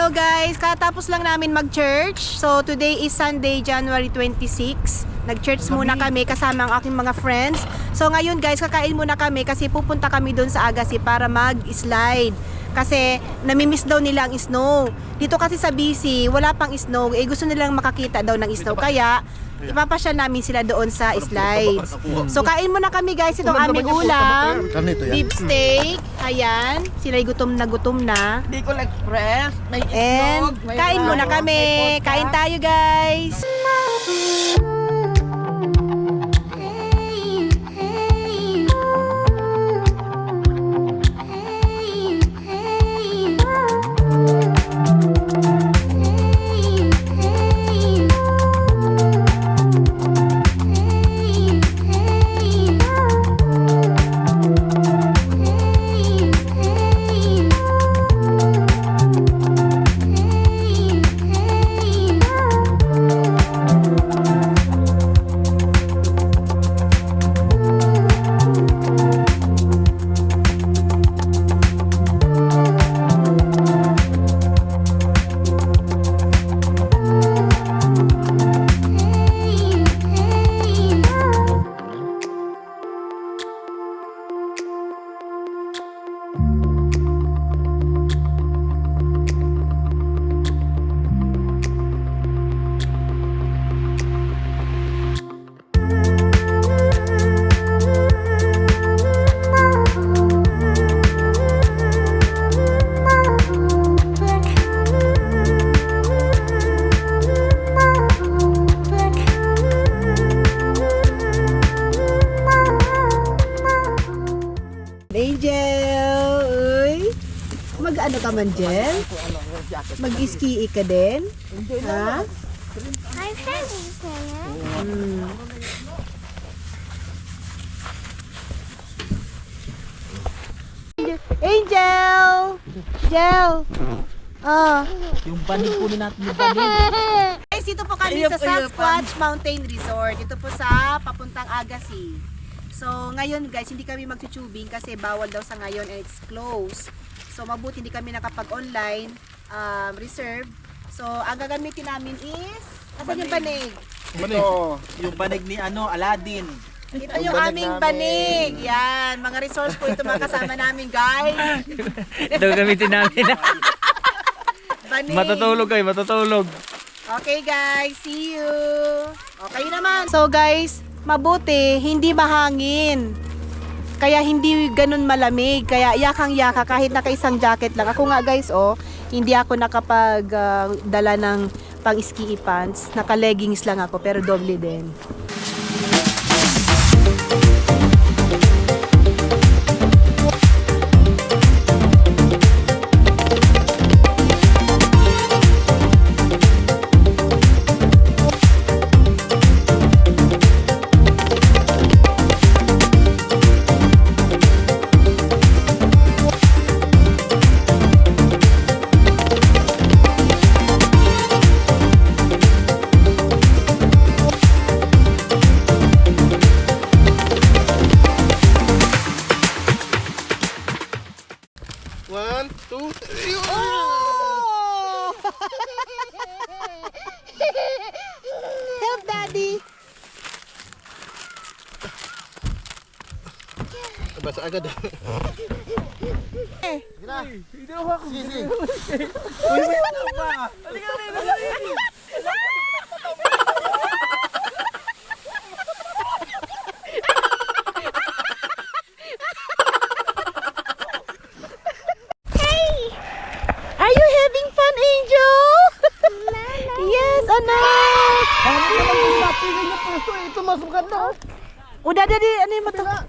Hello guys, katapos lang namin mag-church. So today is Sunday, January 26. Nag-church muna kami kasama ang aking mga friends. So ngayon guys, kakain muna kami kasi pupunta kami doon sa Agassi para mag-slide. Kasi namimiss daw nila ang snow. Dito kasi sa BC, wala pang snow. Gusto nilang makakita daw ng snow. Kaya ipapasya namin sila doon sa slides. So kain muna kami guys. Itong aming ulam, beef steak. Ayan, sila'y gutom na. Bicol Express, may And itlog, may kain muna raro, kami. may pork. Kain tayo guys. Angel, uy. Mag-ano ka man, Jel? Mag-ski ka din? Ha? My friend is there. Angel! Jel! Oh. Yung banig po natin yung banig. Guys, dito po kami sa Sasquatch Mountain Resort. Dito po sa papuntang Agassi. So, ngayon guys, hindi kami mag-tubing kasi bawal daw sa ngayon and it's closed. So, mabuti hindi kami nakapag-online reserve. So, ang gagamitin namin is, asan yung banig? Ito, yung banig ni Aladdin. Ito yung aming banig. Yan, mga resource po ito mga kasama namin guys. Ito gamitin namin. Banig. Matutulog kayo, matutulog. Okay guys, see you. Okay naman. So guys, mabuti, hindi mahangin. Kaya hindi ganun malamig. Kaya yakang-yaka kahit naka-isang jacket lang. Ako nga guys, hindi ako nakapag-dala ng pang-ski pants. Naka-leggings lang ako, pero doble din. One, two, three. Oh! Help daddy. Basa agad. Hindi ako ako. Sige. Uy, may ano ba? Halika rin. Are you having fun, Angel? Yes, anak. Bakit naman yung napili niya puso? Ito masukan na. Udah, ano yung mata?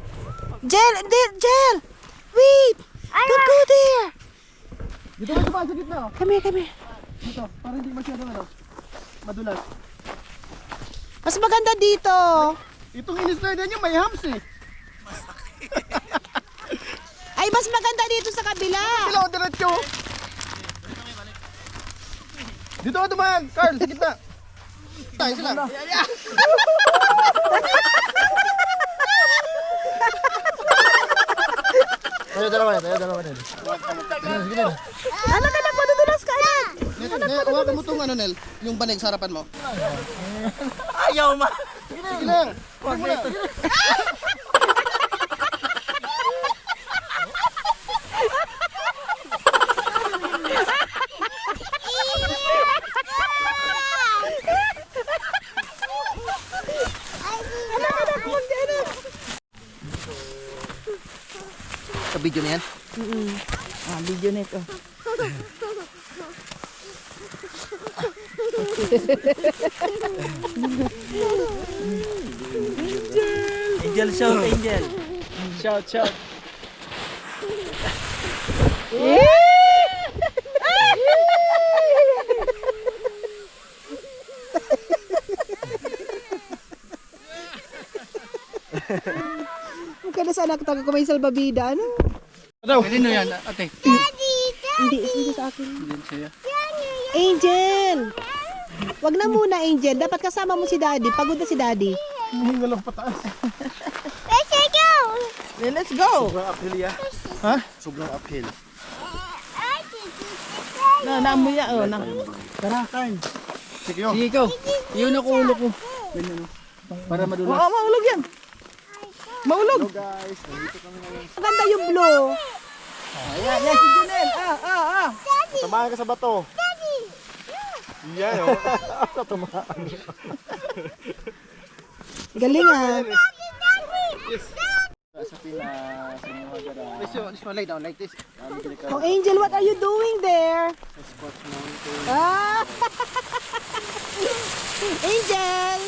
Jel, Jel. Wait. Don't go there. Dito ka sa gitna. Come here. Dito, para hindi masyadong madulas. Mas maganda dito. Itong in-slide niyo may hams eh. Ay, mas maganda dito sa kabila. Ilaw, diretso. Dito ka dumaan, Carl, sa gitna. Tayo sila. Tayo dalawa din. Anak, madudulas ka, anak. Hawakan mo itong ano, Nel. Yung banig sa harapan mo. Ayaw ma. Sige lang. Huwag mo na. Sa video na yan? Video nito. Angel shout, Angel. Shout, shout. Huwag ka na sana taga kumain salbabida, ano? Pwede na yan, ate. Hindi sa akin. Hindi siya. Angel! Wag na muna, Angel. Dapat kasama mo si Daddy. Pagod na si Daddy. Hindi lang pataas. Let's go. Let's go. Sobrang uphill ya. Ha? Sobrang uphill. Na, naamoy ya. Oh, tara, Karn. Sige yun. Sige ikaw. Iyon ako ulo ko. Para madulas. Oo, maulog yan. Maulog. Hello guys. Nandito kami ngayon. Maganda yung blue. Ayan, yan si Junel. Tamahan ka sa bato. Daddy. Yan o. Tamahan. Galing ah. Sa Pinas. This one lay down like this. Oh, Angel, what are you doing there? Sports mountain. Ah! Angel!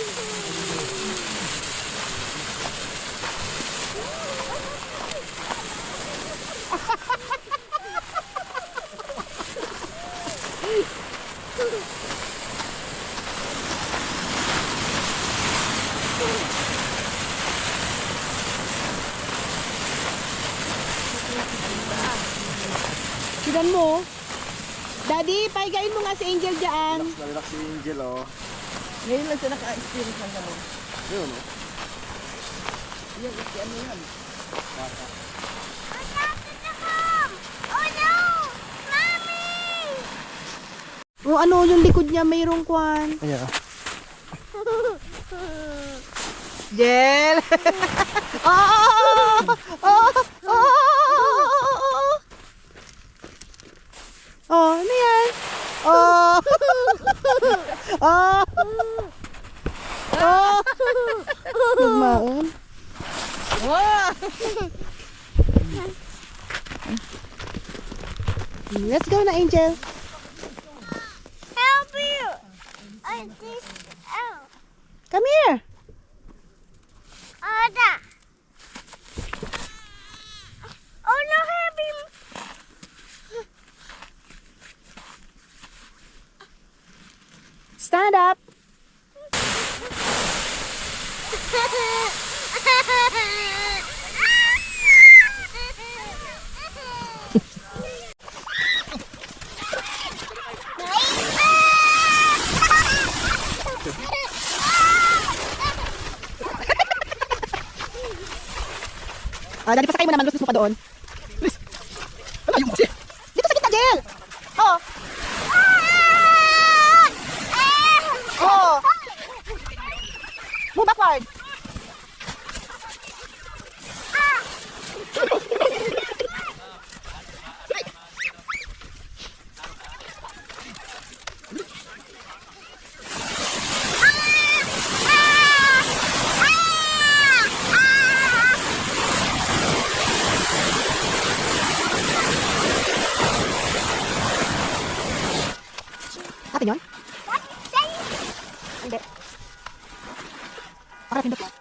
Sidan mo. Daddy, paigain mo nga si Angel dyan. Relax si Angel oh. Ngayon lang siya naka-experience ng gano'n. Yun oh. Yan, si ano yan. Oh no! Mommy! O ano, yung likod niya mayroong kwan. Ayan. Jel! Oh! Oh! Oh! Oh, ano yan? Oh! Oh! Oh! Nagmaon. Let's go na, Angel. Help you! This out. Come here. Ada. Oh no, help him! Stand up. Dali, pasakay mo naman. Gusto mo pa doon. Ayun kasi. Dito sa gitna, Jel. Oh. Oh. Move backward. Atin yun? Hindi. Para pindot lang.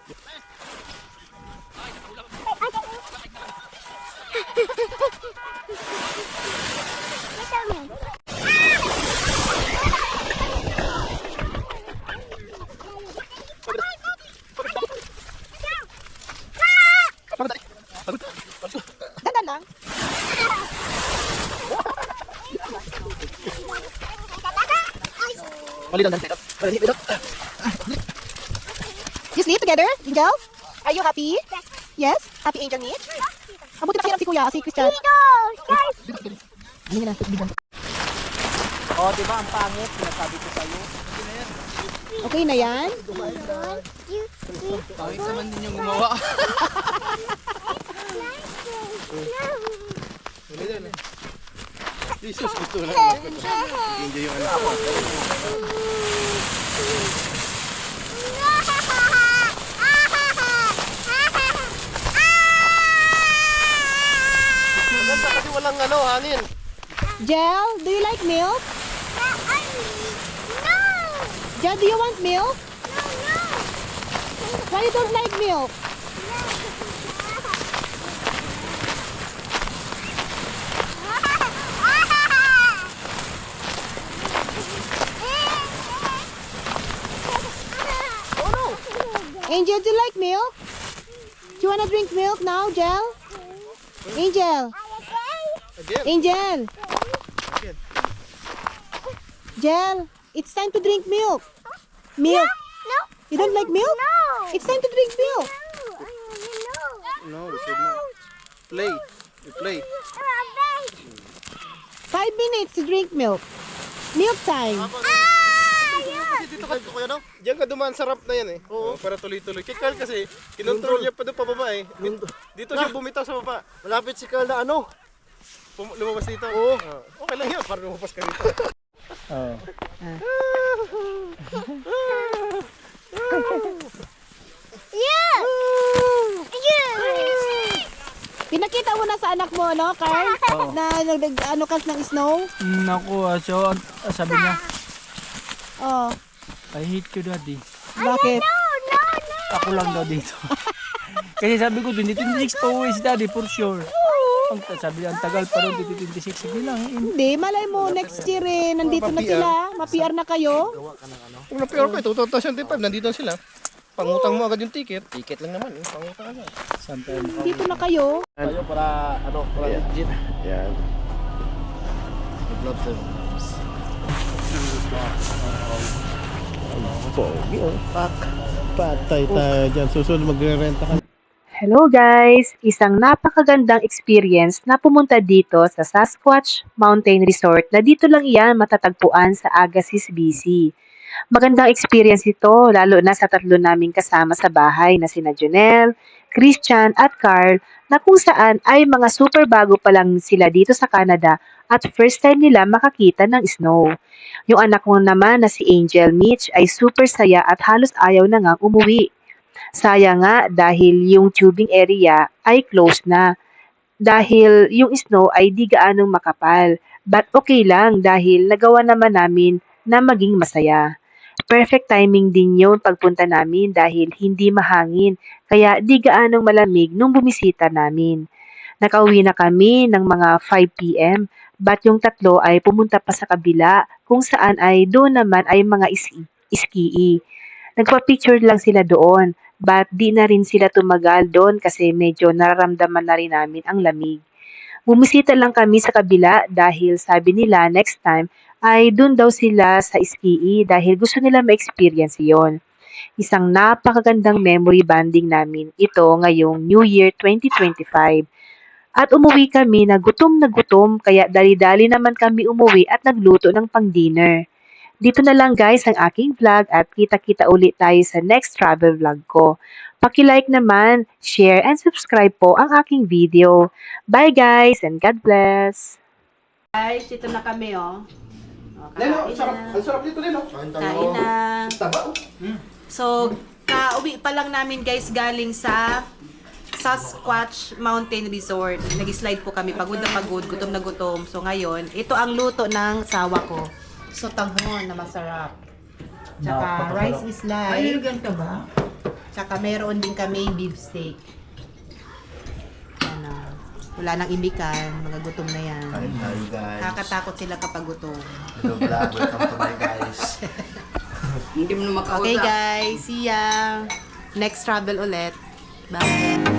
Dandan lang. Mali lang dito. Mali dito. You sleep together, Angel? Are you happy? Yes. Happy Angel Meet? Mabuti na si Kuya, si Christian. Guys! Hindi na, bigyan. Oh, di ba ang pangit? Sinasabi ko sa'yo. Okay na yan? Pangit naman din yung gumawa. Jesus, gusto na naman. Enjoy yung anak ko. Maganda kasi walang hanin. Jel, do you like milk? Jel, do you want milk? Why you don't like milk? Angel, do you like milk? Do you wanna drink milk now, Jel? Angel. Angel. Jel, it's time to drink milk. Milk. No. You don't like milk? No. It's time to drink milk. No, we said no. Play. We play. 5 minutes to drink milk. Milk time. Dito ka kuya no? Diyan ka dumaan sa ramp na yan eh. Oo. Para tuloy-tuloy. Kay Carl kasi, kinontrol niya pa doon pababa eh. Dito siya bumitaw sa baba. Malapit si Carl na ano? Lumabas dito? Oo. Okay lang yun, para lumabas ka dito. Oo. Yeah. Pinakita mo na sa anak mo, no, Carl? Na ano ka ng snow? Naku, so sabi niya, Oh. I hate you daddy. Bakit? Ako lang daw dito. Kasi sabi ko, 2026 pa uwi si daddy for sure. Ang sabi niya, ang tagal pa rin, 2026. Sige lang. Hindi, malay mo, next year eh, nandito na sila. Ma-PR na kayo. Kung na-PR ko, 2025, nandito na sila. Pangutang mo agad yung ticket. Ticket lang naman, pangutang agad. Sometimes. Dito na kayo. Tayo para, ano, para legit. Yan. Love them. Pogi oh. Patay tayo dyan. Susunod magre-renta ka. Hello guys! Isang napakagandang experience na pumunta dito sa Sasquatch Mountain Resort na dito lang iyan matatagpuan sa Agassiz, BC. Magandang experience ito lalo na sa tatlo naming kasama sa bahay na sina Jonel, Christian at Carl na kung saan ay mga super bago pa lang sila dito sa Canada at first time nila makakita ng snow. Yung anak ko naman na si Angel Mitch ay super saya at halos ayaw na ngang umuwi. Sayang nga dahil yung tubing area ay closed na. Dahil yung snow ay di gaanong makapal. But okay lang dahil nagawa naman namin na maging masaya. Perfect timing din yun pagpunta namin dahil hindi mahangin kaya di gaanong malamig nung bumisita namin. Nakauwi na kami ng mga 5 p.m. but yung tatlo ay pumunta pa sa kabila kung saan ay doon naman ay mga iski. Nagpa-picture lang sila doon but di na rin sila tumagal doon kasi medyo nararamdaman na rin namin ang lamig. Bumisita lang kami sa kabila dahil sabi nila next time ay doon daw sila sa ski dahil gusto nila ma-experience yon. Isang napakagandang memory bonding namin ito ngayong New Year 2025. At umuwi kami na gutom kaya dali-dali naman kami umuwi at nagluto ng pang-dinner. Dito na lang guys ang aking vlog at kita-kita ulit tayo sa next travel vlog ko. Paki-like naman, share and subscribe po ang aking video. Bye guys and God bless! Guys, dito na kami oh. Leno, ang sarap dito, Leno. Kain na. Taba, oh. So, kauwi pa lang namin guys galing sa Sasquatch Mountain Resort. Nag-slide po kami, pagod na pagod, gutom na gutom. So ngayon, ito ang luto ng sawa ko. So tanghon na masarap. Tsaka rice is light. Ay, ganito ba? Tsaka meron din kami beef steak. Ano, wala nang imikan, mga gutom na yan. Kain tayo, guys. Nakakatakot sila kapag gutom. Hello, vlog. Welcome to my guys. Okay guys, see ya. Next travel ulit. Bye.